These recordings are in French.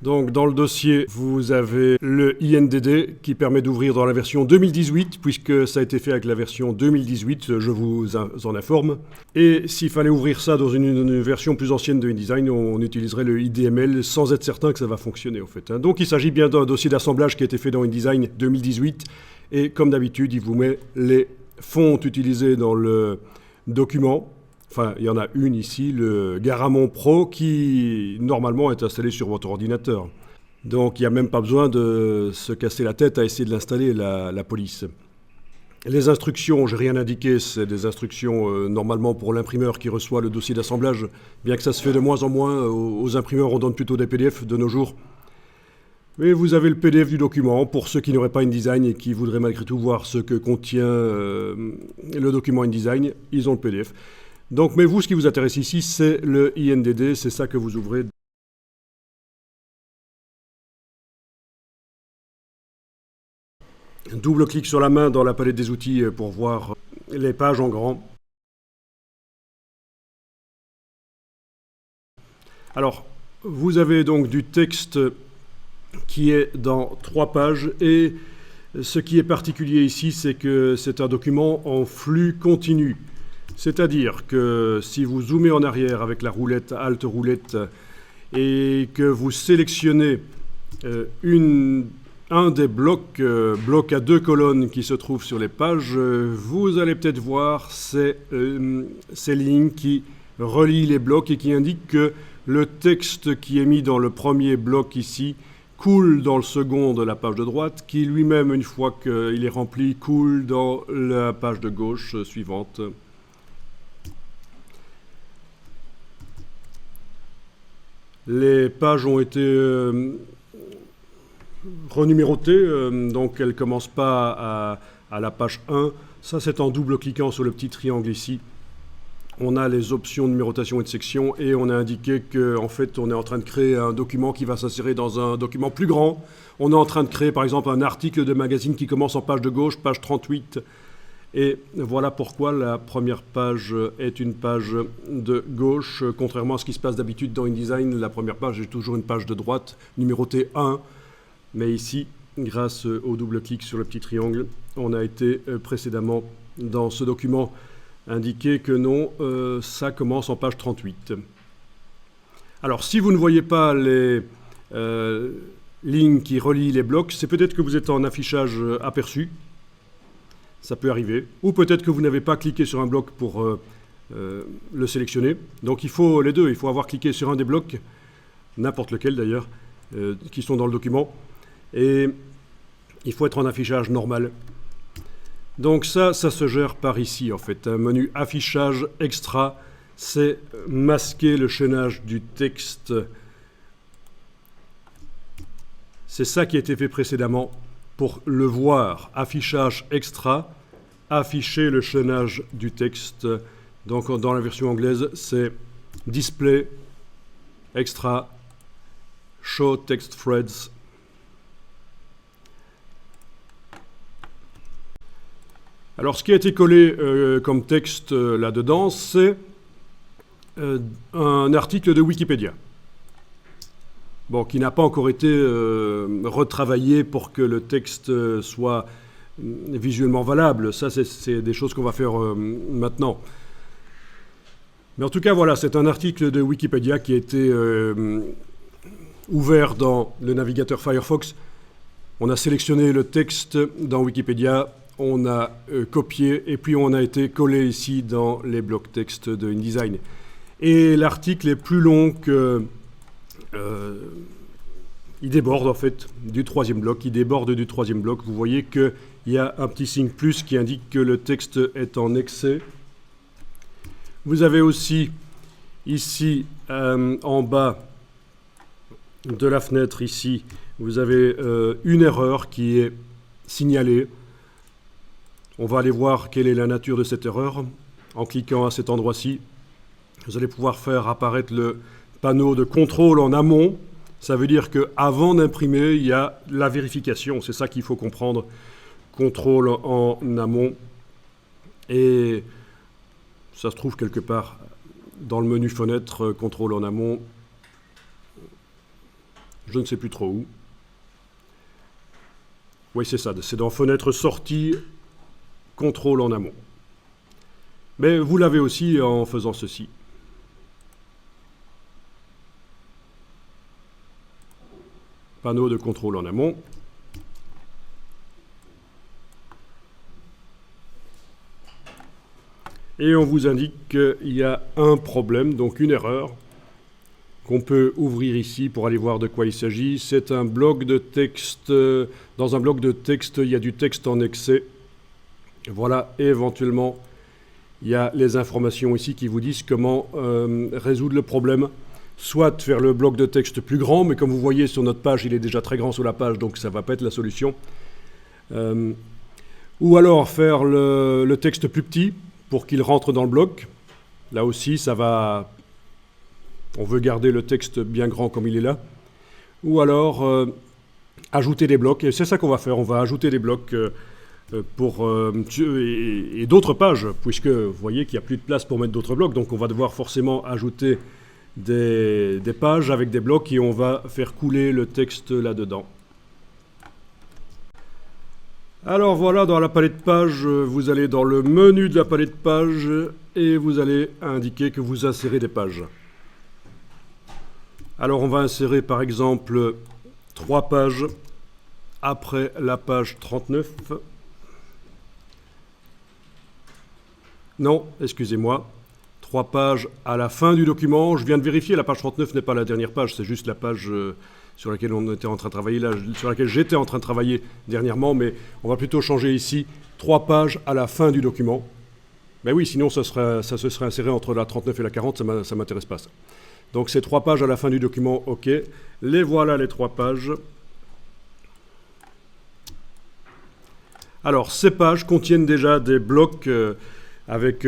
Donc dans le dossier, vous avez le INDD qui permet d'ouvrir dans la version 2018, puisque ça a été fait avec la version 2018, je vous en informe. Et s'il fallait ouvrir ça dans une version plus ancienne de InDesign, on utiliserait le IDML sans être certain que ça va fonctionner en fait. Donc il s'agit bien d'un dossier d'assemblage qui a été fait dans InDesign 2018, et comme d'habitude, il vous met les fontes utilisées dans le document. Enfin, il y en a une ici, le Garamond Pro, qui normalement est installé sur votre ordinateur. Donc il n'y a même pas besoin de se casser la tête à essayer de l'installer, la police. Les instructions, je n'ai rien indiqué, c'est des instructions normalement pour l'imprimeur qui reçoit le dossier d'assemblage, bien que ça se fait de moins en moins. Aux imprimeurs, on donne plutôt des PDF de nos jours. Mais vous avez le PDF du document pour ceux qui n'auraient pas InDesign et qui voudraient malgré tout voir ce que contient le document InDesign, ils ont le PDF. Donc, mais vous, ce qui vous intéresse ici, c'est le INDD, c'est ça que vous ouvrez. Double-clic sur la main dans la palette des outils pour voir les pages en grand. Alors, vous avez donc du texte qui est dans 3 pages et ce qui est particulier ici, c'est que c'est un document en flux continu. C'est-à-dire que si vous zoomez en arrière avec la roulette, Alt roulette, et que vous sélectionnez un des blocs à 2 colonnes qui se trouvent sur les pages, vous allez peut-être voir ces lignes qui relient les blocs et qui indiquent que le texte qui est mis dans le premier bloc ici coule dans le second de la page de droite, qui lui-même, une fois qu'il est rempli, coule dans la page de gauche suivante. Les pages ont été renumérotées, donc elles ne commencent pas à la page 1. Ça, c'est en double-cliquant sur le petit triangle ici. On a les options de numérotation et de section et on a indiqué qu'en fait, on est en train de créer un document qui va s'insérer dans un document plus grand. On est en train de créer, par exemple, un article de magazine qui commence en page de gauche, page 38. Et voilà pourquoi la première page est une page de gauche. Contrairement à ce qui se passe d'habitude dans InDesign, la première page est toujours une page de droite, numérotée 1. Mais ici, grâce au double-clic sur le petit triangle, on a été précédemment dans ce document indiqué que non, ça commence en page 38. Alors, si vous ne voyez pas les lignes qui relient les blocs, c'est peut-être que vous êtes en affichage aperçu. Ça peut arriver. Ou peut-être que vous n'avez pas cliqué sur un bloc pour le sélectionner. Donc il faut les deux. Il faut avoir cliqué sur un des blocs, n'importe lequel d'ailleurs, qui sont dans le document. Et il faut être en affichage normal. Donc ça se gère par ici en fait. Un menu affichage extra, c'est masquer le chaînage du texte. C'est ça qui a été fait précédemment. Pour le voir, affichage extra, afficher le chaînage du texte. Donc dans la version anglaise, c'est display, extra, show text threads. Alors ce qui a été collé comme texte là-dedans, c'est un article de Wikipédia. Bon, qui n'a pas encore été retravaillé pour que le texte soit visuellement valable. Ça, c'est des choses qu'on va faire maintenant. Mais en tout cas, voilà, c'est un article de Wikipédia qui a été ouvert dans le navigateur Firefox. On a sélectionné le texte dans Wikipédia, on a copié et puis on a été collé ici dans les blocs texte de InDesign. Et l'article est plus long que... il déborde en fait du 3e bloc, il déborde du 3e bloc. Vous voyez qu'il y a un petit signe plus qui indique que le texte est en excès. Vous avez aussi ici en bas de la fenêtre ici, vous avez une erreur qui est signalée. On va aller voir quelle est la nature de cette erreur. En cliquant à cet endroit-ci, vous allez pouvoir faire apparaître le panneau de contrôle en amont. Ça veut dire qu'avant d'imprimer, il y a la vérification. C'est ça qu'il faut comprendre. Contrôle en amont. Et ça se trouve quelque part dans le menu fenêtre, contrôle en amont. je ne sais plus trop où. Oui, c'est ça, c'est dans fenêtre sortie, contrôle en amont. Mais vous l'avez aussi en faisant ceci. Panneau de contrôle en amont. Et on vous indique qu'il y a un problème, donc une erreur, qu'on peut ouvrir ici pour aller voir de quoi il s'agit. C'est un bloc de texte. Dans un bloc de texte, il y a du texte en excès. Voilà, et éventuellement, il y a les informations ici qui vous disent comment résoudre le problème. Soit faire le bloc de texte plus grand, mais comme vous voyez sur notre page, il est déjà très grand sur la page, donc ça ne va pas être la solution. Ou alors faire le texte plus petit pour qu'il rentre dans le bloc. Là aussi, ça va... On veut garder le texte bien grand comme il est là. Ou alors ajouter des blocs, et c'est ça qu'on va faire. On va ajouter des blocs et d'autres pages, puisque vous voyez qu'il n'y a plus de place pour mettre d'autres blocs, donc on va devoir forcément ajouter des pages avec des blocs et on va faire couler le texte là-dedans. Alors voilà, dans la palette pages, vous allez dans le menu de la palette pages et vous allez indiquer que vous insérez des pages. Alors on va insérer par exemple 3 pages après la page 39. Non, excusez-moi. 3 pages à la fin du document. Je viens de vérifier, la page 39 n'est pas la dernière page, c'est juste la page sur laquelle on était en train de travailler, là, sur laquelle j'étais en train de travailler dernièrement, mais on va plutôt changer ici 3 pages à la fin du document. Ben oui, sinon ça se serait inséré entre la 39 et la 40, ça ne m'intéresse pas ça. Donc c'est 3 pages à la fin du document, ok. Les voilà les 3 pages. Alors ces pages contiennent déjà des blocs avec,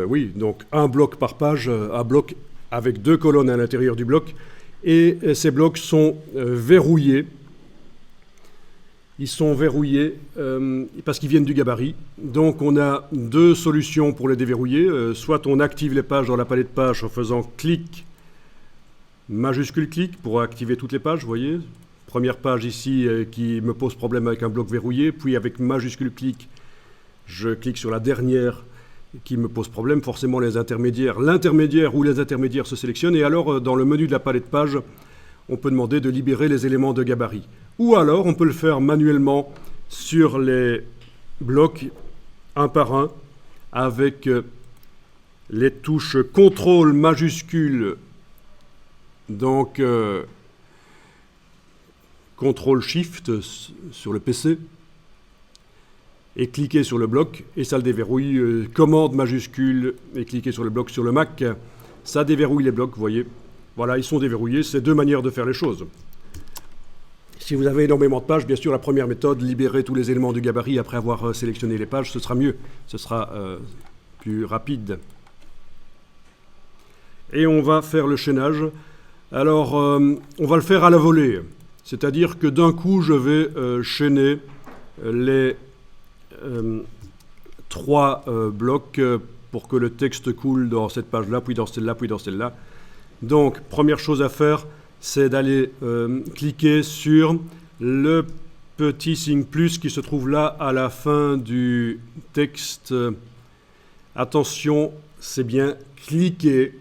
oui, donc un bloc par page, un bloc avec 2 colonnes à l'intérieur du bloc. Et ces blocs sont verrouillés. Ils sont verrouillés parce qu'ils viennent du gabarit. Donc on a 2 solutions pour les déverrouiller. Soit on active les pages dans la palette pages en faisant clic, majuscule clic pour activer toutes les pages, vous voyez. Première page ici qui me pose problème avec un bloc verrouillé. Puis avec majuscule clic, je clique sur la dernière qui me pose problème, forcément les intermédiaires. L'intermédiaire ou les intermédiaires se sélectionnent et alors dans le menu de la palette page, on peut demander de libérer les éléments de gabarit. Ou alors on peut le faire manuellement sur les blocs un par un avec les touches CTRL majuscule, donc CTRL SHIFT sur le PC, et cliquer sur le bloc, et ça le déverrouille. Commande majuscule, et cliquer sur le bloc sur le Mac, ça déverrouille les blocs, vous voyez. Voilà, ils sont déverrouillés, c'est 2 manières de faire les choses. Si vous avez énormément de pages, bien sûr, la première méthode, libérer tous les éléments du gabarit après avoir sélectionné les pages, ce sera mieux, ce sera plus rapide. Et on va faire le chaînage. Alors, on va le faire à la volée, c'est-à-dire que d'un coup, je vais chaîner les 3 blocs pour que le texte coule dans cette page-là, puis dans celle-là, puis dans celle-là. Donc, première chose à faire, c'est d'aller cliquer sur le petit signe plus qui se trouve là à la fin du texte. Attention, c'est bien cliquer.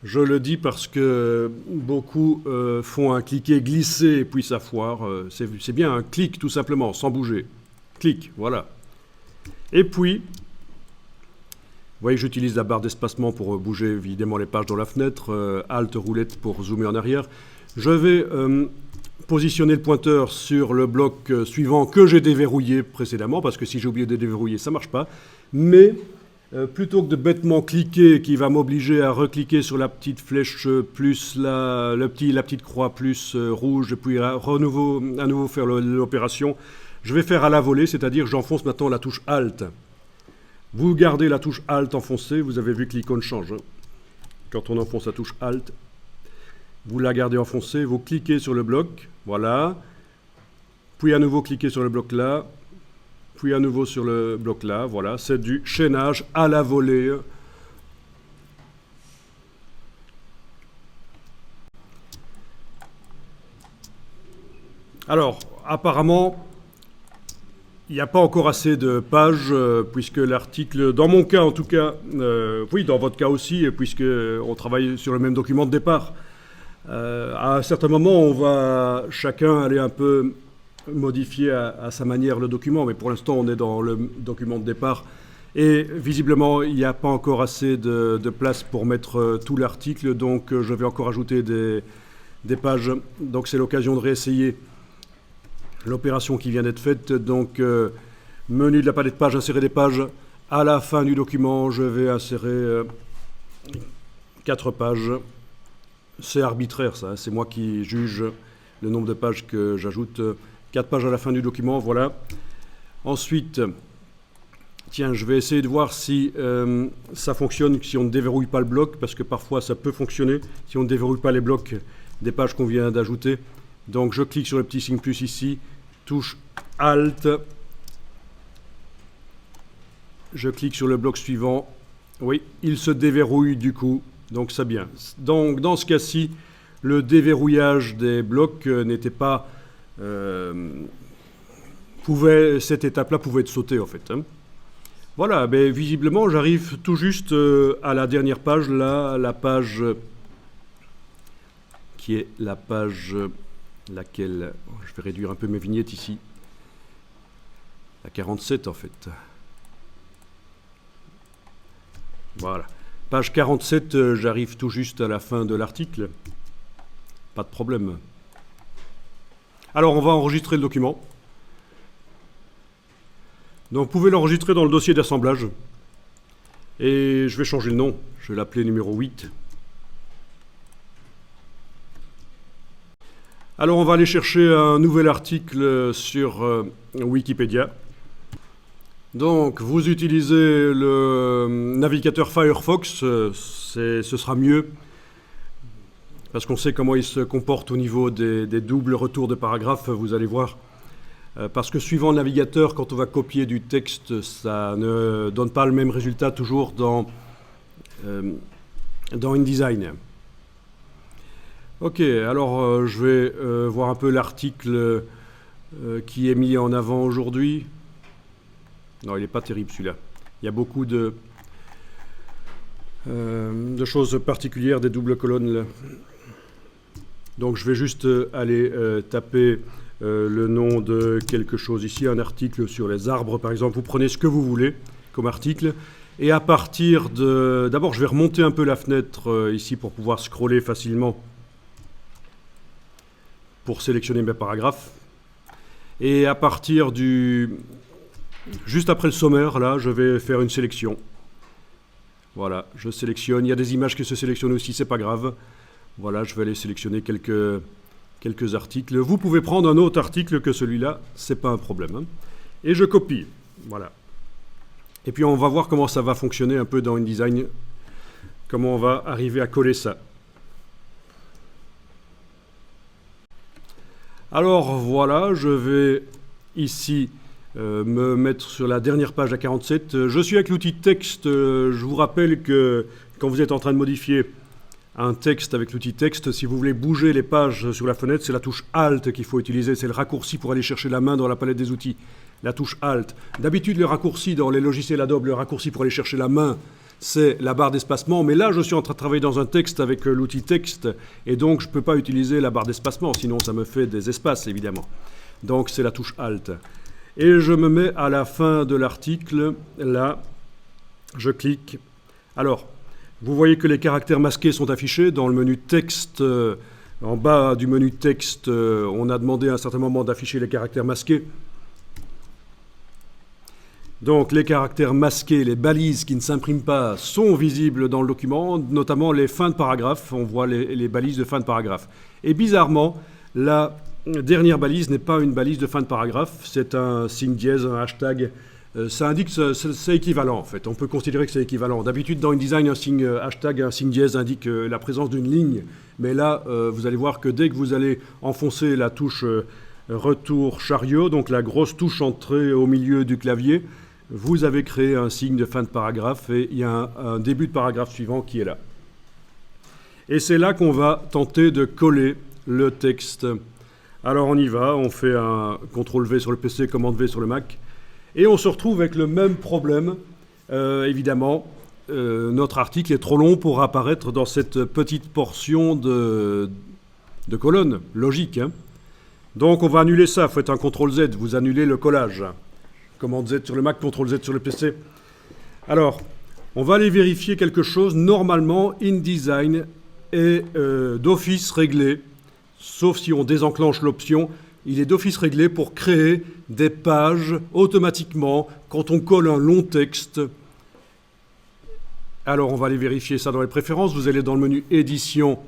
Je le dis parce que beaucoup font un cliquer glisser et puis ça foire. C'est bien un clic tout simplement, sans bouger. Clic, voilà. Et puis, vous voyez que j'utilise la barre d'espacement pour bouger évidemment les pages dans la fenêtre, Alt roulette pour zoomer en arrière. Je vais positionner le pointeur sur le bloc suivant que j'ai déverrouillé précédemment, parce que si j'ai oublié de déverrouiller, ça ne marche pas. Mais plutôt que de bêtement cliquer, qui va m'obliger à recliquer sur la petite flèche plus la petite croix plus rouge, et puis à nouveau faire l'opération, je vais faire à la volée, c'est-à-dire j'enfonce maintenant la touche Alt. Vous gardez la touche Alt enfoncée, vous avez vu que l'icône change. Quand on enfonce la touche Alt, vous la gardez enfoncée, vous cliquez sur le bloc, voilà. Puis à nouveau cliquez sur le bloc là, puis à nouveau sur le bloc là, voilà. C'est du chaînage à la volée. Alors, apparemment, il n'y a pas encore assez de pages, puisque l'article, dans mon cas en tout cas, oui, dans votre cas aussi, puisque on travaille sur le même document de départ, à un certain moment, on va chacun aller un peu modifier à sa manière le document, mais pour l'instant, on est dans le document de départ. Et visiblement, il n'y a pas encore assez de place pour mettre tout l'article, donc je vais encore ajouter des pages. Donc c'est l'occasion de réessayer l'opération qui vient d'être faite. Donc menu de la palette pages, insérer des pages. À la fin du document, je vais insérer 4 pages. C'est arbitraire ça, c'est moi qui juge le nombre de pages que j'ajoute. 4 pages à la fin du document, voilà. Ensuite, tiens, je vais essayer de voir si ça fonctionne, si on ne déverrouille pas le bloc, parce que parfois ça peut fonctionner si on ne déverrouille pas les blocs des pages qu'on vient d'ajouter. Donc je clique sur le petit signe plus ici, touche Alt, je clique sur le bloc suivant, oui, il se déverrouille du coup, donc c'est bien. Donc dans ce cas-ci, le déverrouillage des blocs n'était pas... cette étape-là pouvait être sautée en fait. Voilà, mais visiblement j'arrive tout juste à la dernière page, là, la page qui est la page laquelle, je vais réduire un peu mes vignettes ici, la 47 en fait. Voilà, page 47, j'arrive tout juste à la fin de l'article, pas de problème. Alors on va enregistrer le document. Donc vous pouvez l'enregistrer dans le dossier d'assemblage. Et je vais changer le nom, je vais l'appeler numéro 8. Alors on va aller chercher un nouvel article sur Wikipédia. Donc vous utilisez le navigateur Firefox, ce sera mieux, parce qu'on sait comment il se comporte au niveau des doubles retours de paragraphes, vous allez voir. Parce que suivant le navigateur, quand on va copier du texte, ça ne donne pas le même résultat toujours dans InDesign. Ok, alors je vais voir un peu l'article qui est mis en avant aujourd'hui. Non, il n'est pas terrible celui-là. Il y a beaucoup de choses particulières, des doubles colonnes là. Donc je vais juste aller taper le nom de quelque chose ici, un article sur les arbres par exemple. Vous prenez ce que vous voulez comme article. Et à partir de... D'abord, je vais remonter un peu la fenêtre ici pour pouvoir scroller facilement pour sélectionner mes paragraphes. Et à partir du... Juste après le sommaire, là, je vais faire une sélection. Voilà, je sélectionne. Il y a des images qui se sélectionnent aussi, c'est pas grave. Voilà, je vais aller sélectionner quelques articles. Vous pouvez prendre un autre article que celui-là, c'est pas un problème. Hein. Et je copie. Voilà. Et puis on va voir comment ça va fonctionner un peu dans InDesign, comment on va arriver à coller ça. Alors voilà, je vais ici me mettre sur la dernière page à 47. Je suis avec l'outil texte. Je vous rappelle que quand vous êtes en train de modifier un texte avec l'outil texte, si vous voulez bouger les pages sur la fenêtre, c'est la touche Alt qu'il faut utiliser. C'est le raccourci pour aller chercher la main dans la palette des outils. La touche Alt. D'habitude, le raccourci dans les logiciels Adobe, le raccourci pour aller chercher la main, c'est la barre d'espacement. Mais là, je suis en train de travailler dans un texte avec l'outil texte, et donc je ne peux pas utiliser la barre d'espacement, sinon ça me fait des espaces, évidemment. Donc c'est la touche Alt. Et je me mets à la fin de l'article, là, je clique. Alors, vous voyez que les caractères masqués sont affichés dans le menu texte. En bas du menu texte, on a demandé à un certain moment d'afficher les caractères masqués. Donc les caractères masqués, les balises qui ne s'impriment pas, sont visibles dans le document, notamment les fins de paragraphe. On voit les balises de fin de paragraphe. Et bizarrement, la dernière balise n'est pas une balise de fin de paragraphe, c'est un signe dièse, un hashtag. Ça indique que c'est équivalent en fait, on peut considérer que c'est équivalent. D'habitude dans InDesign, un signe hashtag, un signe dièse indique la présence d'une ligne. Mais là, vous allez voir que dès que vous allez enfoncer la touche retour chariot, donc la grosse touche entrée au milieu du clavier, vous avez créé un signe de fin de paragraphe et il y a un début de paragraphe suivant qui est là. Et c'est là qu'on va tenter de coller le texte Alors on y va, on fait un CTRL-V sur le PC, commande-V sur le Mac, et on se retrouve avec le même problème. Évidemment, notre article est trop long pour apparaître dans cette petite portion de colonne, logique. Hein. Donc on va annuler ça, faites un CTRL-Z, vous annulez le collage. Commande Z sur le Mac, CTRL-Z sur le PC. Alors, on va aller vérifier quelque chose. Normalement, InDesign est d'office réglé, sauf si on désenclenche l'option, il est d'office réglé pour créer des pages automatiquement quand on colle un long texte. Alors, on va aller vérifier ça dans les préférences. Vous allez dans le menu Édition,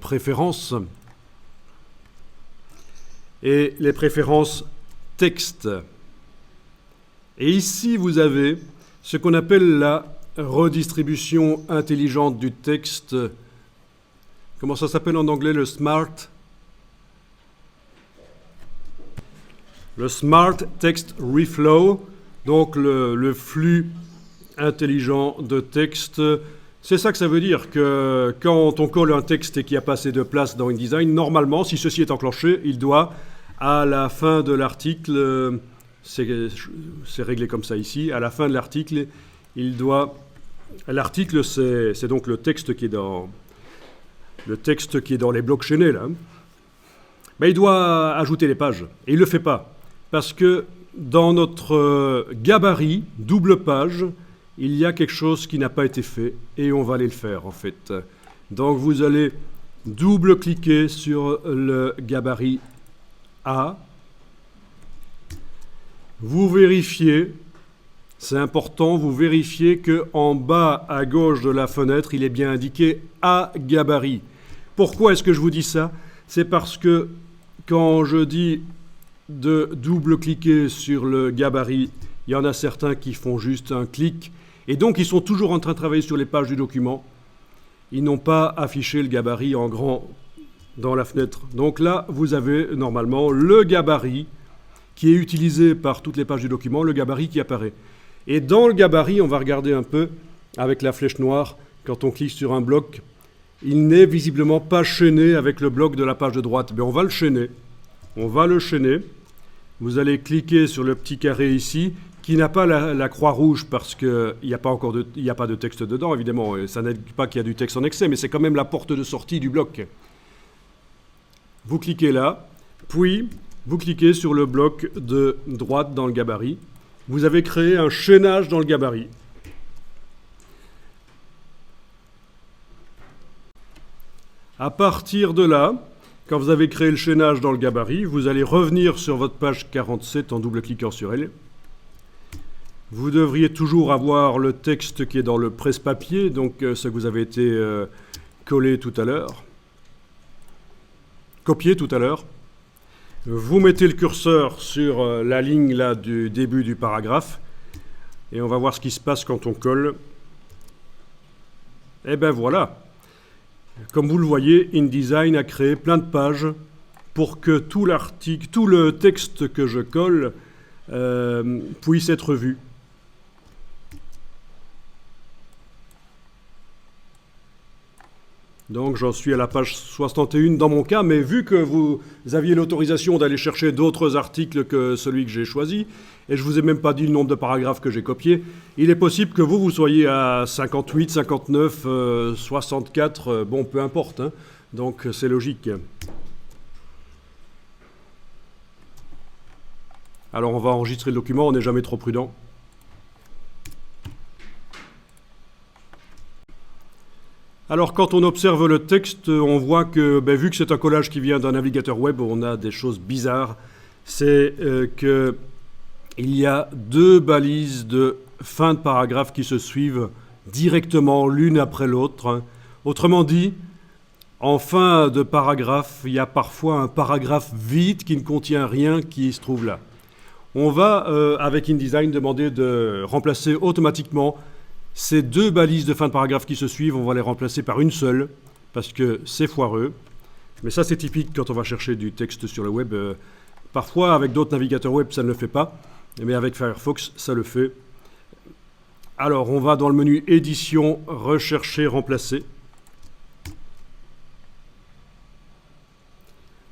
Préférences. Et les préférences texte. Et ici, vous avez ce qu'on appelle la redistribution intelligente du texte. Comment ça s'appelle en anglais, le smart Text Reflow, donc le flux intelligent de texte. C'est ça que ça veut dire, que quand on colle un texte et qu'il n'y a pas assez de place dans InDesign, normalement, si ceci est enclenché, il doit, à la fin de l'article, c'est réglé comme ça ici, à la fin de l'article, il doit... L'article, c'est donc le texte qui est dans les blocs chaînés, là. Mais il doit ajouter les pages. Et il ne le fait pas. Parce que dans notre gabarit, double page, il y a quelque chose qui n'a pas été fait. Et on va aller le faire, en fait. Donc, vous allez double-cliquer sur le gabarit A. Vous vérifiez, c'est important, vous vérifiez qu'en bas à gauche de la fenêtre, il est bien indiqué A gabarit. Pourquoi est-ce que je vous dis ça? C'est parce que quand je dis de double-cliquer sur le gabarit, il y en a certains qui font juste un clic, et donc ils sont toujours en train de travailler sur les pages du document. Ils n'ont pas affiché le gabarit en grand dans la fenêtre. Donc là, vous avez normalement le gabarit qui est utilisé par toutes les pages du document, le gabarit qui apparaît. Et dans le gabarit, on va regarder un peu avec la flèche noire, quand on clique sur un bloc, il n'est visiblement pas chaîné avec le bloc de la page de droite. Mais on va le chaîner. On va le chaîner. Vous allez cliquer sur le petit carré ici, qui n'a pas la croix rouge parce qu'il n'y a pas de texte dedans, évidemment. Ça n'indique pas qu'il y a du texte en excès, mais c'est quand même la porte de sortie du bloc. Vous cliquez là, puis vous cliquez sur le bloc de droite dans le gabarit. Vous avez créé un chaînage dans le gabarit. À partir de là, quand vous avez créé le chaînage dans le gabarit, vous allez revenir sur votre page 47 en double-cliquant sur elle. Vous devriez toujours avoir le texte qui est dans le presse-papier, donc ce que vous avez été collé tout à l'heure, copié tout à l'heure. Vous mettez le curseur sur la ligne là du début du paragraphe et on va voir ce qui se passe quand on colle. Et ben voilà. Comme vous le voyez, InDesign a créé plein de pages pour que tout l'article, tout le texte que je colle puisse être vu. Donc j'en suis à la page 61 dans mon cas, mais vu que vous aviez l'autorisation d'aller chercher d'autres articles que celui que j'ai choisi, et je ne vous ai même pas dit le nombre de paragraphes que j'ai copiés, il est possible que vous soyez à 58, 59, 64, bon peu importe, hein, donc c'est logique. Alors on va enregistrer le document, on n'est jamais trop prudent. Alors, quand on observe le texte, on voit que, vu que c'est un collage qui vient d'un navigateur web, on a des choses bizarres. C'est qu'il y a deux balises de fin de paragraphe qui se suivent directement l'une après l'autre. Autrement dit, en fin de paragraphe, il y a parfois un paragraphe vide qui ne contient rien qui se trouve là. On va, avec InDesign, demander de remplacer automatiquement ces deux balises de fin de paragraphe qui se suivent. On va les remplacer par une seule, parce que c'est foireux. Mais ça, c'est typique quand on va chercher du texte sur le web. Parfois, avec d'autres navigateurs web, ça ne le fait pas. Mais avec Firefox, ça le fait. Alors, on va dans le menu Édition, Rechercher, Remplacer.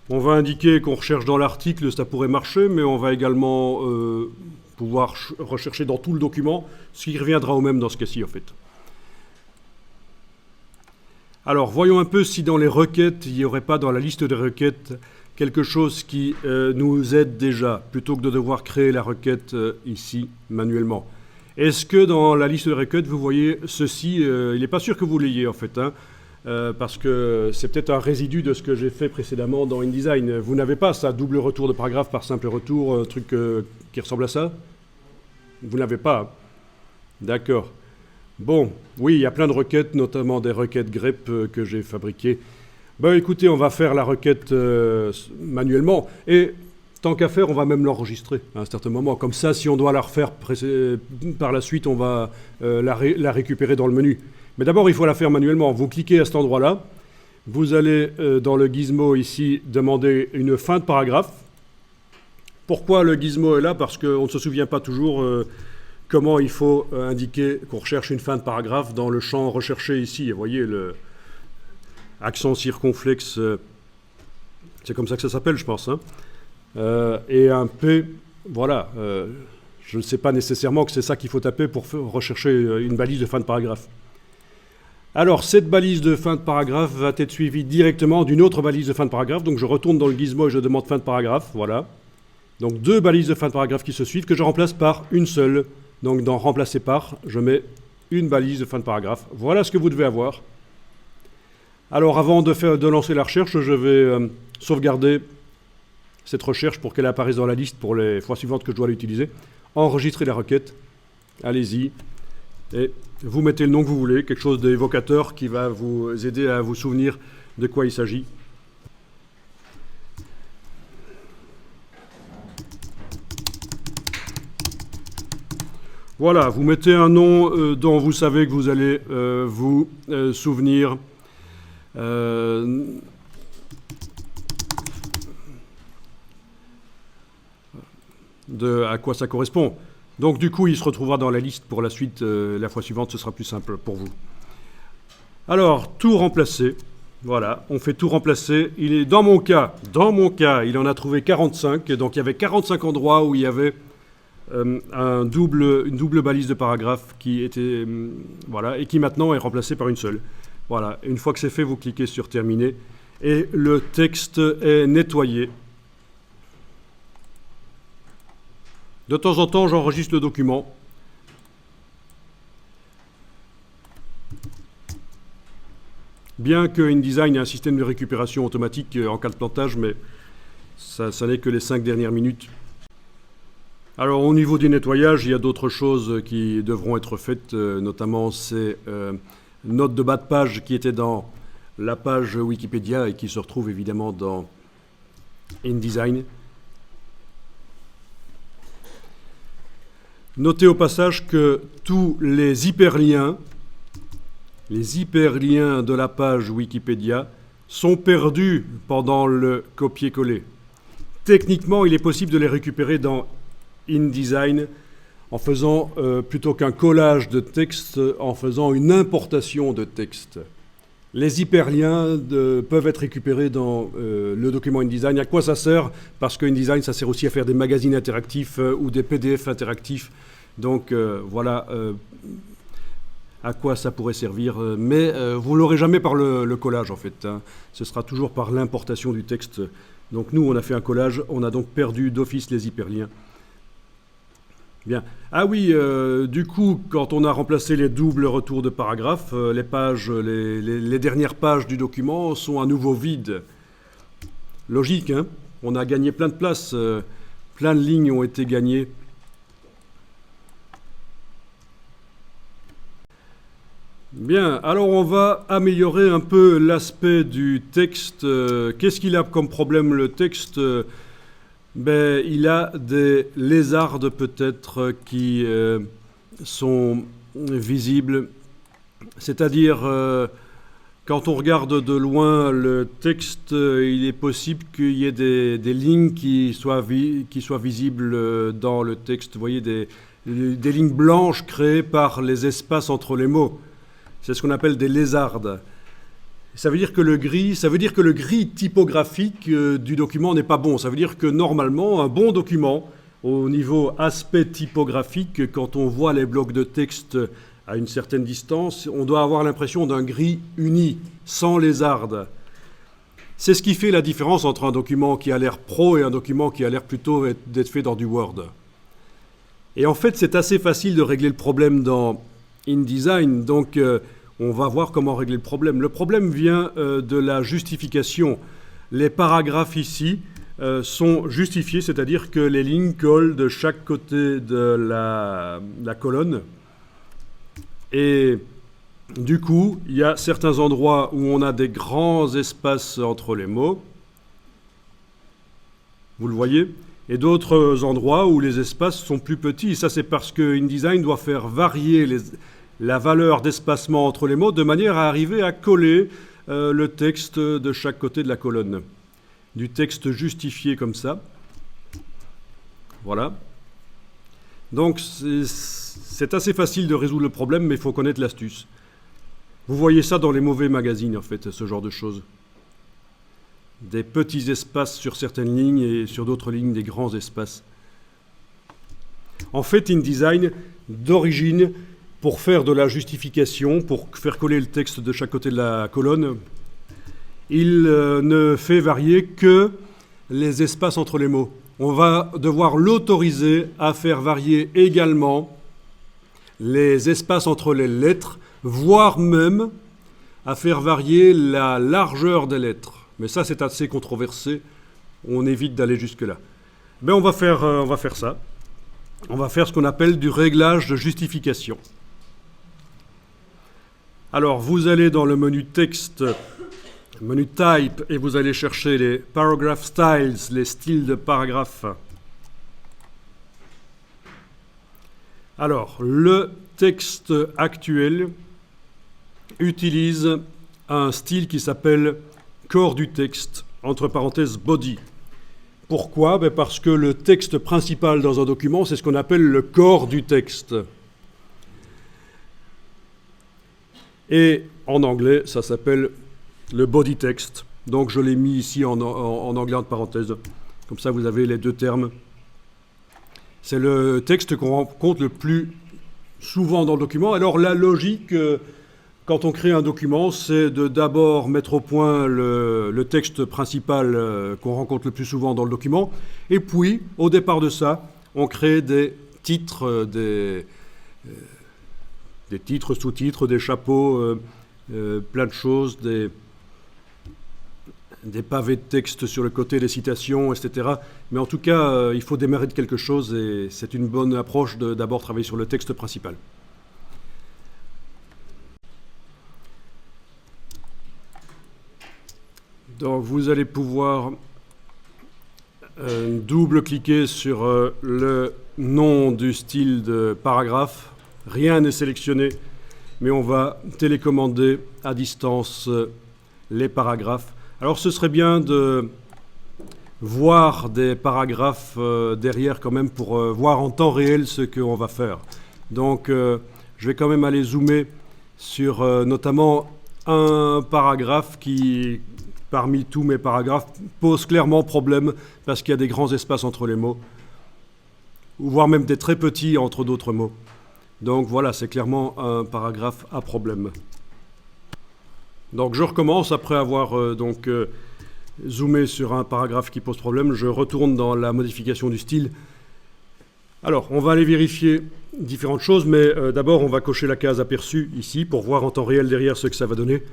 On va indiquer qu'on recherche dans l'article, ça pourrait marcher, mais on va également pouvoir rechercher dans tout le document, ce qui reviendra au même dans ce cas-ci en fait. Alors, voyons un peu si dans les requêtes, il n'y aurait pas dans la liste des requêtes quelque chose qui nous aide déjà, plutôt que de devoir créer la requête ici manuellement. Est-ce que dans la liste de requêtes, vous voyez ceci, il n'est pas sûr que vous l'ayez en fait, hein, parce que c'est peut-être un résidu de ce que j'ai fait précédemment dans InDesign. Vous n'avez pas ça, double retour de paragraphe par simple retour, un truc qui ressemble à ça? Vous n'avez pas? D'accord. Bon, oui, il y a plein de requêtes, notamment des requêtes grep que j'ai fabriquées. Ben écoutez, on va faire la requête manuellement, et tant qu'à faire, on va même l'enregistrer à un certain moment. Comme ça, si on doit la refaire par la suite, on va la récupérer dans le menu. Mais d'abord, il faut la faire manuellement. Vous cliquez à cet endroit-là, vous allez dans le gizmo ici demander une fin de paragraphe. Pourquoi le gizmo est là? Parce qu'on ne se souvient pas toujours comment il faut indiquer qu'on recherche une fin de paragraphe dans le champ recherché ici. Vous voyez, le accent circonflexe, c'est comme ça que ça s'appelle, je pense. Hein. Et un P, voilà. Je ne sais pas nécessairement que c'est ça qu'il faut taper pour rechercher une balise de fin de paragraphe. Alors, cette balise de fin de paragraphe va être suivie directement d'une autre balise de fin de paragraphe. Donc, je retourne dans le gizmo et je demande fin de paragraphe. Voilà. Donc, deux balises de fin de paragraphe qui se suivent que je remplace par une seule. Donc, dans remplacer par, je mets une balise de fin de paragraphe. Voilà ce que vous devez avoir. Alors, avant de lancer la recherche, je vais sauvegarder cette recherche pour qu'elle apparaisse dans la liste pour les fois suivantes que je dois l'utiliser. Enregistrer la requête. Allez-y. Et vous mettez le nom que vous voulez, quelque chose d'évocateur qui va vous aider à vous souvenir de quoi il s'agit. Voilà, vous mettez un nom dont vous savez que vous allez vous souvenir. À quoi ça correspond. Donc du coup, il se retrouvera dans la liste pour la suite. La fois suivante, ce sera plus simple pour vous. Alors, tout remplacer. Voilà, on fait tout remplacer. Il est dans mon cas, il en a trouvé 45. Donc il y avait 45 endroits où il y avait une double balise de paragraphe qui était voilà, et qui maintenant est remplacée par une seule. Voilà, une fois que c'est fait, vous cliquez sur terminer et le texte est nettoyé. De temps en temps, j'enregistre le document. Bien que InDesign ait un système de récupération automatique en cas de plantage, mais ça n'est que les 5 dernières minutes. Alors au niveau du nettoyage, il y a d'autres choses qui devront être faites, notamment ces notes de bas de page qui étaient dans la page Wikipédia et qui se retrouvent évidemment dans InDesign. Notez au passage que tous les hyperliens de la page Wikipédia sont perdus pendant le copier-coller. Techniquement, il est possible de les récupérer dans InDesign en faisant, plutôt qu'un collage de texte, en faisant une importation de texte. Les hyperliens peuvent être récupérés dans le document InDesign. À quoi ça sert? Parce que InDesign, ça sert aussi à faire des magazines interactifs ou des PDF interactifs. Donc voilà à quoi ça pourrait servir. Mais vous ne l'aurez jamais par le collage en fait. Hein. Ce sera toujours par l'importation du texte. Donc nous, on a fait un collage. On a donc perdu d'office les hyperliens. Bien. Ah oui, du coup, quand on a remplacé les doubles retours de paragraphes, les dernières pages du document sont à nouveau vides. Logique, hein? On a gagné plein de place, plein de lignes ont été gagnées. Bien, alors on va améliorer un peu l'aspect du texte. Qu'est-ce qu'il a comme problème le texte? Ben, il a des lézardes peut-être qui sont visibles. C'est-à-dire, quand on regarde de loin le texte, il est possible qu'il y ait des lignes qui soient visibles dans le texte. Vous voyez, des lignes blanches créées par les espaces entre les mots. C'est ce qu'on appelle des lézardes. Ça veut dire que le gris typographique du document n'est pas bon. Ça veut dire que normalement, un bon document, au niveau aspect typographique, quand on voit les blocs de texte à une certaine distance, on doit avoir l'impression d'un gris uni, sans lézardes. C'est ce qui fait la différence entre un document qui a l'air pro et un document qui a l'air plutôt d'être fait dans du Word. Et en fait, c'est assez facile de régler le problème dans InDesign, donc on va voir comment régler le problème. Le problème vient de la justification. Les paragraphes ici sont justifiés, c'est-à-dire que les lignes collent de chaque côté de la colonne. Et du coup, il y a certains endroits où on a des grands espaces entre les mots. Vous le voyez ? Et d'autres endroits où les espaces sont plus petits. Ça, c'est parce que InDesign doit faire varier la valeur d'espacement entre les mots de manière à arriver à coller le texte de chaque côté de la colonne. Du texte justifié comme ça. Voilà. Donc, c'est assez facile de résoudre le problème, mais il faut connaître l'astuce. Vous voyez ça dans les mauvais magazines, en fait, ce genre de choses. Des petits espaces sur certaines lignes et sur d'autres lignes, des grands espaces. En fait, InDesign, d'origine, pour faire de la justification, pour faire coller le texte de chaque côté de la colonne, il ne fait varier que les espaces entre les mots. On va devoir l'autoriser à faire varier également les espaces entre les lettres, voire même à faire varier la largeur des lettres. Mais ça, c'est assez controversé. On évite d'aller jusque-là. Mais on va faire ça. On va faire ce qu'on appelle du réglage de justification. Alors, vous allez dans le menu texte, menu type, et vous allez chercher les paragraph styles, les styles de paragraphes. Alors, le texte actuel utilise un style qui s'appelle corps du texte, entre parenthèses body. Pourquoi ? Parce que le texte principal dans un document, c'est ce qu'on appelle le corps du texte. Et en anglais, ça s'appelle le body text. Donc je l'ai mis ici en anglais entre parenthèses. Comme ça, vous avez les deux termes. C'est le texte qu'on rencontre le plus souvent dans le document. Alors la logique, quand on crée un document, c'est de d'abord mettre au point le texte principal qu'on rencontre le plus souvent dans le document. Et puis, au départ de ça, on crée des titres, des titres, sous-titres, des chapeaux, plein de choses, des pavés de texte sur le côté, des citations, etc. Mais en tout cas, il faut démarrer de quelque chose et c'est une bonne approche de d'abord travailler sur le texte principal. Donc vous allez pouvoir double-cliquer sur le nom du style de paragraphe. Rien n'est sélectionné, mais on va télécommander à distance les paragraphes. Alors ce serait bien de voir des paragraphes derrière quand même pour voir en temps réel ce qu'on va faire. Donc je vais quand même aller zoomer sur notamment un paragraphe qui, parmi tous mes paragraphes, pose clairement problème parce qu'il y a des grands espaces entre les mots, ou voire même des très petits entre d'autres mots. Donc voilà, c'est clairement un paragraphe à problème. Donc je recommence après avoir zoomé sur un paragraphe qui pose problème. Je retourne dans la modification du style. Alors, on va aller vérifier différentes choses, mais d'abord, on va cocher la case aperçu ici pour voir en temps réel derrière ce que ça va donner.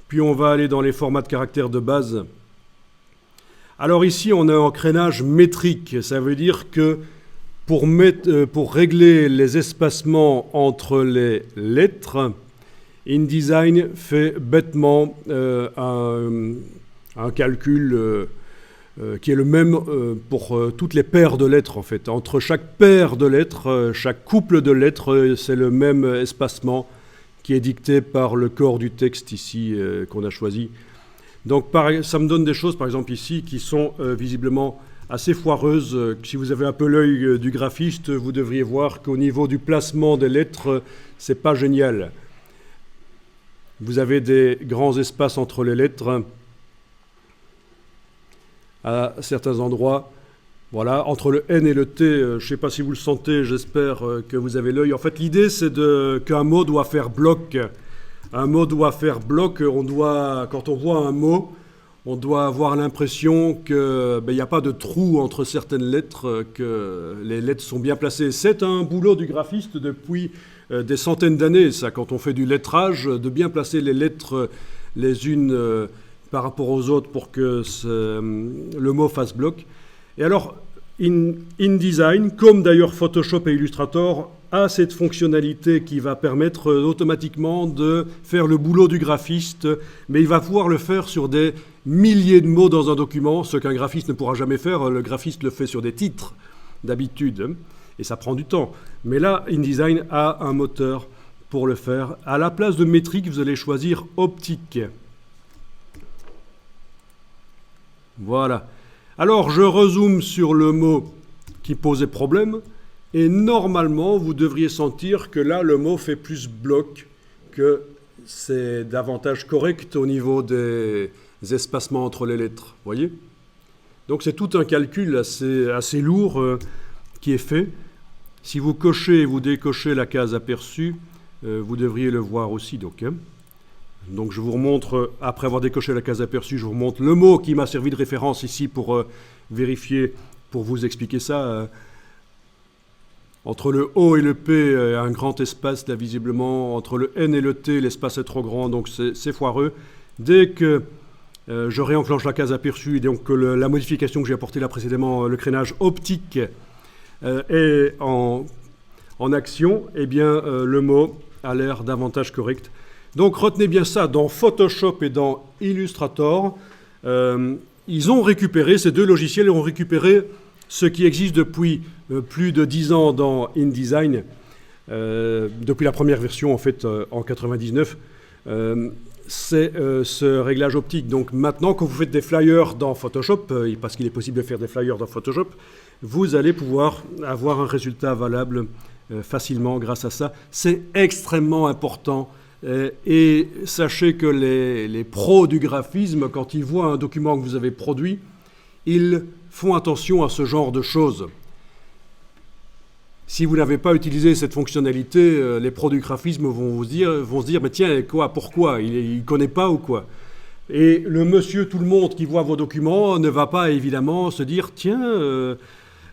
Puis on va aller dans les formats de caractères de base. Alors ici, on a un crénage métrique. Ça veut dire que pour régler les espacements entre les lettres, InDesign fait bêtement un calcul qui est le même pour toutes les paires de lettres en fait. Entre chaque paire de lettres, chaque couple de lettres, c'est le même espacement qui est dicté par le corps du texte ici qu'on a choisi. Donc ça me donne des choses par exemple ici qui sont visiblement assez foireuses. Si vous avez un peu l'œil du graphiste, vous devriez voir qu'au niveau du placement des lettres, c'est pas génial. vous avez des grands espaces entre les lettres à certains endroits. Voilà, entre le N et le T, je ne sais pas si vous le sentez, j'espère que vous avez l'œil. En fait, l'idée, c'est qu'un mot doit faire bloc. Un mot doit faire bloc. Quand on voit un mot, on doit avoir l'impression qu'il n'y a pas de trou entre certaines lettres, que les lettres sont bien placées. C'est un boulot du graphiste depuis des centaines d'années, ça, quand on fait du lettrage, de bien placer les lettres les unes par rapport aux autres pour que le mot fasse bloc. Et alors, InDesign, comme d'ailleurs Photoshop et Illustrator, a cette fonctionnalité qui va permettre automatiquement de faire le boulot du graphiste, mais il va pouvoir le faire sur des milliers de mots dans un document, ce qu'un graphiste ne pourra jamais faire. Le graphiste le fait sur des titres, d'habitude, et ça prend du temps. Mais là, InDesign a un moteur pour le faire. À la place de métrique, vous allez choisir optique. Voilà. Alors, je rezoome sur le mot qui posait problème, et normalement, vous devriez sentir que là, le mot fait plus bloc, que c'est davantage correct au niveau des espacements entre les lettres. Voyez ? Donc, c'est tout un calcul assez lourd qui est fait. Si vous cochez et vous décochez la case aperçue, vous devriez le voir aussi. Donc, je vous remontre, après avoir décoché la case aperçue, je vous remontre le mot qui m'a servi de référence ici pour vérifier, pour vous expliquer ça. Entre le O et le P, un grand espace, là, visiblement. Entre le N et le T, l'espace est trop grand, donc c'est foireux. Dès que je réenclenche la case aperçue, et donc que la modification que j'ai apportée là précédemment, le crénage optique, est en action, eh bien, le mot a l'air davantage correct. Donc retenez bien ça, dans Photoshop et dans Illustrator, ils ont récupéré, ces deux logiciels ont récupéré ce qui existe depuis plus de 10 ans dans InDesign, depuis la première version en fait en 99, c'est ce réglage optique. Donc maintenant, quand vous faites des flyers dans Photoshop, parce qu'il est possible de faire des flyers dans Photoshop, vous allez pouvoir avoir un résultat valable facilement grâce à ça. C'est extrêmement important. Et sachez que les pros du graphisme, quand ils voient un document que vous avez produit, ils font attention à ce genre de choses. Si vous n'avez pas utilisé cette fonctionnalité, les pros du graphisme vont se dire mais tiens, quoi, pourquoi? Il ne connaît pas ou quoi? Et le monsieur tout le monde qui voit vos documents ne va pas évidemment se dire tiens,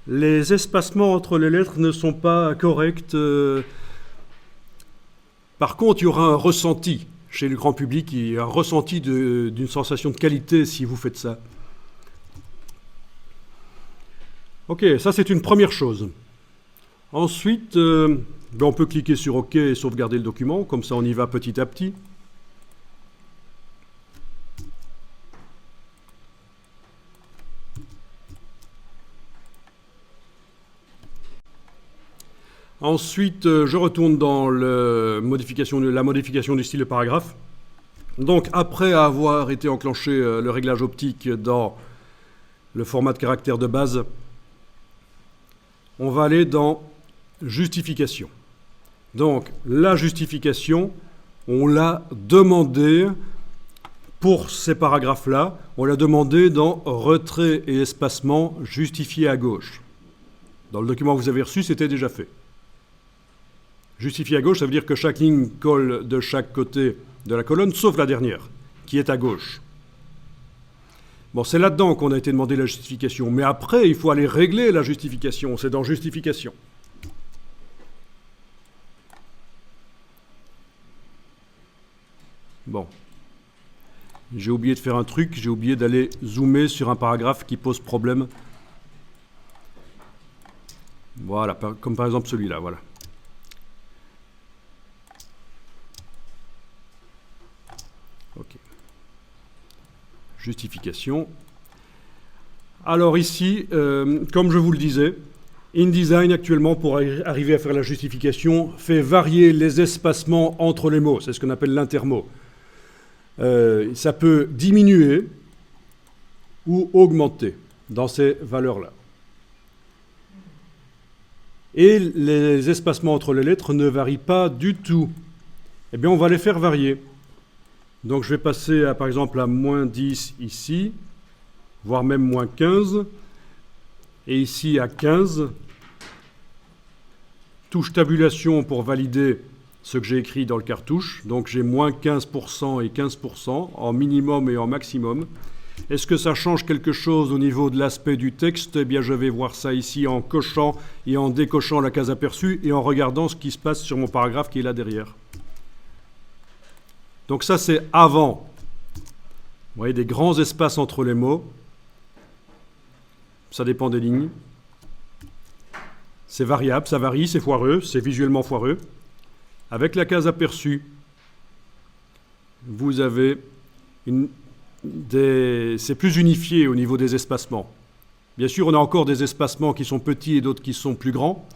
les espacements entre les lettres ne sont pas corrects. Par contre, il y aura un ressenti chez le grand public, un ressenti d'une sensation de qualité si vous faites ça. Ok, ça c'est une première chose. Ensuite, on peut cliquer sur OK et sauvegarder le document, comme ça on y va petit à petit. Ensuite, je retourne dans la modification du style de paragraphe. Donc, après avoir été enclenché le réglage optique dans le format de caractère de base, on va aller dans justification. Donc, la justification, on l'a demandé pour ces paragraphes-là, on l'a demandé dans retrait et espacement justifié à gauche. Dans le document que vous avez reçu, c'était déjà fait. Justifié à gauche, ça veut dire que chaque ligne colle de chaque côté de la colonne, sauf la dernière, qui est à gauche. Bon, c'est là-dedans qu'on a été demandé la justification. Mais après, il faut aller régler la justification. C'est dans justification. Bon. J'ai oublié de faire un truc. J'ai oublié d'aller zoomer sur un paragraphe qui pose problème. Voilà, comme par exemple celui-là, voilà. Ok. Justification. Alors ici, comme je vous le disais, InDesign actuellement, pour arriver à faire la justification, fait varier les espacements entre les mots. C'est ce qu'on appelle l'intermot. Ça peut diminuer ou augmenter dans ces valeurs-là. Et les espacements entre les lettres ne varient pas du tout. Eh bien, on va les faire varier. Donc je vais passer par exemple à moins 10 ici, voire même moins 15, et ici à 15. Touche tabulation pour valider ce que j'ai écrit dans le cartouche. Donc j'ai moins 15% et 15% en minimum et en maximum. Est-ce que ça change quelque chose au niveau de l'aspect du texte? Eh bien, je vais voir ça ici en cochant et en décochant la case aperçue et en regardant ce qui se passe sur mon paragraphe qui est là derrière. Donc ça, c'est avant. Vous voyez, des grands espaces entre les mots. Ça dépend des lignes. C'est variable, ça varie, c'est foireux, c'est visuellement foireux. Avec la case aperçue, vous avez c'est plus unifié au niveau des espacements. Bien sûr, on a encore des espacements qui sont petits et d'autres qui sont plus grands,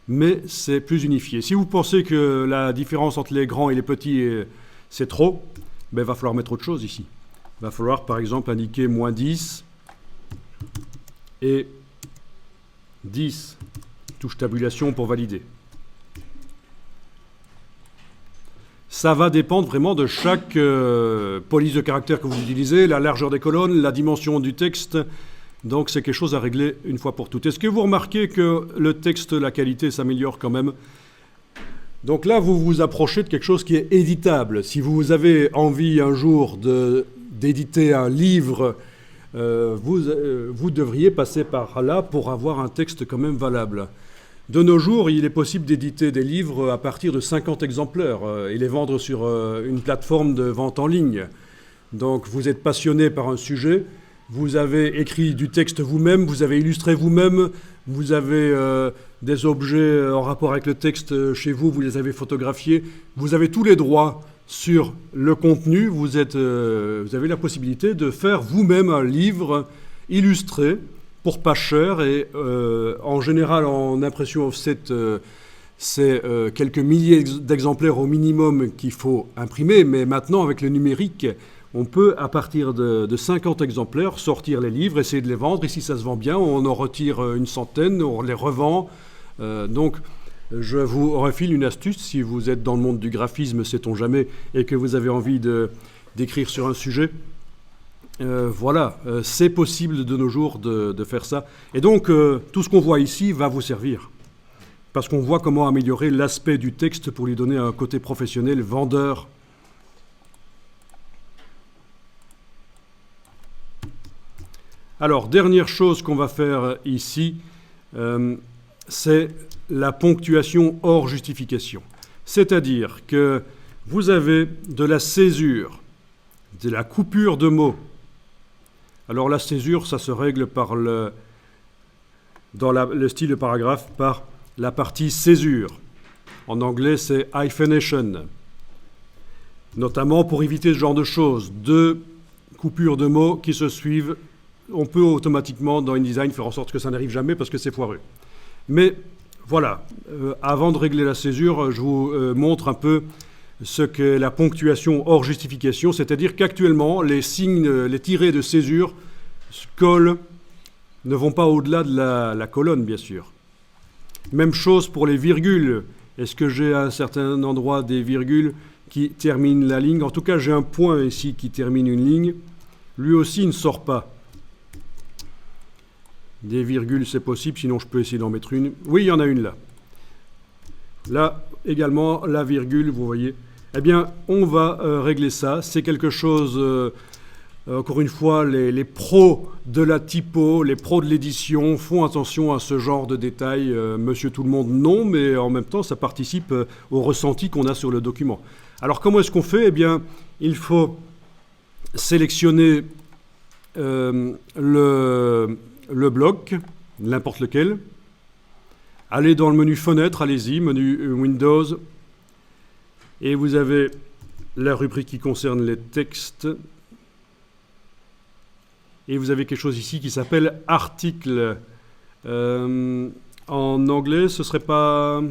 mais c'est plus unifié. Si vous pensez que la différence entre les grands et les petits, c'est trop, ben, il va falloir mettre autre chose ici. Il va falloir, par exemple, indiquer moins 10 et 10. Touche tabulation pour valider. Ça va dépendre vraiment de chaque police de caractère que vous utilisez, la largeur des colonnes, la dimension du texte. Donc c'est quelque chose à régler une fois pour toutes. Est-ce que vous remarquez que le texte, la qualité s'améliore quand même? Donc là, vous vous approchez de quelque chose qui est éditable. Si vous avez envie un jour d'éditer un livre, vous devriez passer par là pour avoir un texte quand même valable. De nos jours, il est possible d'éditer des livres à partir de 50 exemplaires et les vendre sur une plateforme de vente en ligne. Donc vous êtes passionné par un sujet, vous avez écrit du texte vous-même, vous avez illustré vous-même, vous avez des objets en rapport avec le texte chez vous, vous les avez photographiés, vous avez tous les droits sur le contenu, vous avez la possibilité de faire vous-même un livre illustré pour pas cher et en général en impression offset c'est quelques milliers d'exemplaires au minimum qu'il faut imprimer, mais maintenant avec le numérique on peut à partir de 50 exemplaires sortir les livres, essayer de les vendre et si ça se vend bien on en retire une centaine, on les revend. Donc je vous refile une astuce si vous êtes dans le monde du graphisme, sait-on jamais, et que vous avez envie d'écrire sur un sujet. Voilà, c'est possible de nos jours de faire ça. Et donc, tout ce qu'on voit ici va vous servir. Parce qu'on voit comment améliorer l'aspect du texte pour lui donner un côté professionnel, vendeur. Alors, dernière chose qu'on va faire ici, c'est la ponctuation hors justification. C'est-à-dire que vous avez de la césure, de la coupure de mots. Alors la césure, ça se règle dans le style de paragraphe par la partie césure. En anglais, c'est hyphenation. Notamment pour éviter ce genre de choses. Deux coupures de mots qui se suivent, on peut automatiquement dans InDesign faire en sorte que ça n'arrive jamais parce que c'est foireux. Mais voilà, avant de régler la césure, je vous montre un peu ce qu'est la ponctuation hors justification, c'est-à-dire qu'actuellement, les signes, les tirets de césure collent, ne vont pas au-delà de la colonne, bien sûr. Même chose pour les virgules. Est-ce que j'ai à un certain endroit des virgules qui terminent la ligne? En tout cas, j'ai un point ici qui termine une ligne. Lui aussi ne sort pas. Des virgules, c'est possible, sinon je peux essayer d'en mettre une. Oui, il y en a une là. Là, également, la virgule, vous voyez. Eh bien, on va régler ça. C'est quelque chose, encore une fois, les pros de la typo, les pros de l'édition font attention à ce genre de détails. Monsieur tout le monde, non, mais en même temps, ça participe au ressenti qu'on a sur le document. Alors, comment est-ce qu'on fait? Eh bien, il faut sélectionner le bloc, n'importe lequel. Allez dans le menu Fenêtre, allez-y, menu Windows. Et vous avez la rubrique qui concerne les textes. Et vous avez quelque chose ici qui s'appelle Article. En anglais, ce serait pas...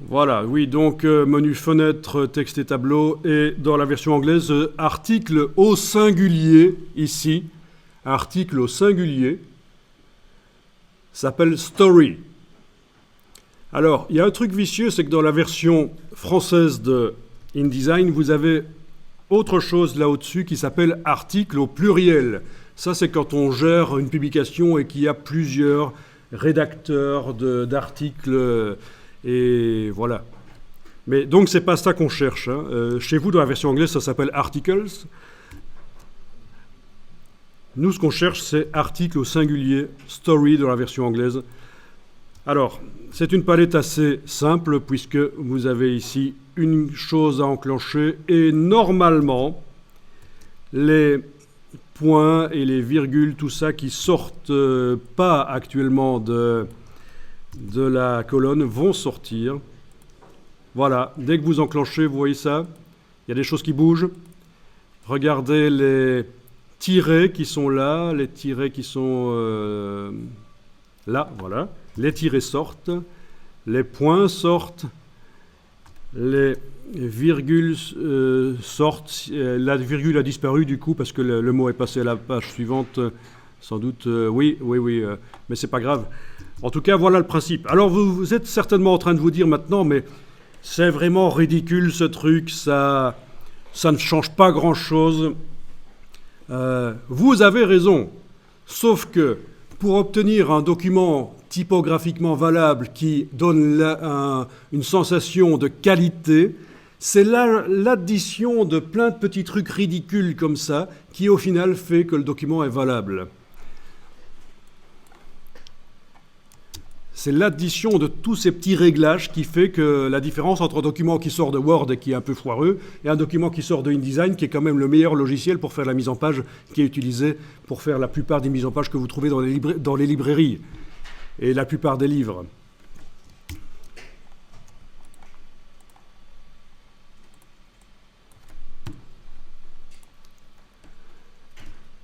Voilà, oui, donc menu Fenêtre, texte et tableau. Et dans la version anglaise, article au singulier, ici. Article au singulier. S'appelle Story. Alors, il y a un truc vicieux, c'est que dans la version française de InDesign, vous avez autre chose là au-dessus qui s'appelle article au pluriel. Ça, c'est quand on gère une publication et qu'il y a plusieurs rédacteurs d'articles. Et voilà. Mais donc, c'est pas ça qu'on cherche. Hein. Chez vous, dans la version anglaise, ça s'appelle articles. Nous, ce qu'on cherche, c'est article au singulier, story dans la version anglaise. Alors, c'est une palette assez simple puisque vous avez ici une chose à enclencher et normalement, les points et les virgules, tout ça qui sortent pas actuellement de la colonne vont sortir. Voilà, dès que vous enclenchez, vous voyez ça, il y a des choses qui bougent. Regardez les tirets qui sont là, les tirets qui sont là, voilà. Les tirets sortent, les points sortent, les virgules sortent. La virgule a disparu du coup parce que le mot est passé à la page suivante. Sans doute, oui, mais c'est pas grave. En tout cas, voilà le principe. Alors vous êtes certainement en train de vous dire maintenant, mais c'est vraiment ridicule ce truc, ça ne change pas grand-chose. Vous avez raison, sauf que pour obtenir un document typographiquement valable qui donne une sensation de qualité, c'est l'addition de plein de petits trucs ridicules comme ça qui au final fait que le document est valable. C'est l'addition de tous ces petits réglages qui fait que la différence entre un document qui sort de Word et qui est un peu foireux et un document qui sort de InDesign qui est quand même le meilleur logiciel pour faire la mise en page qui est utilisé pour faire la plupart des mises en page que vous trouvez dans les librairies et la plupart des livres.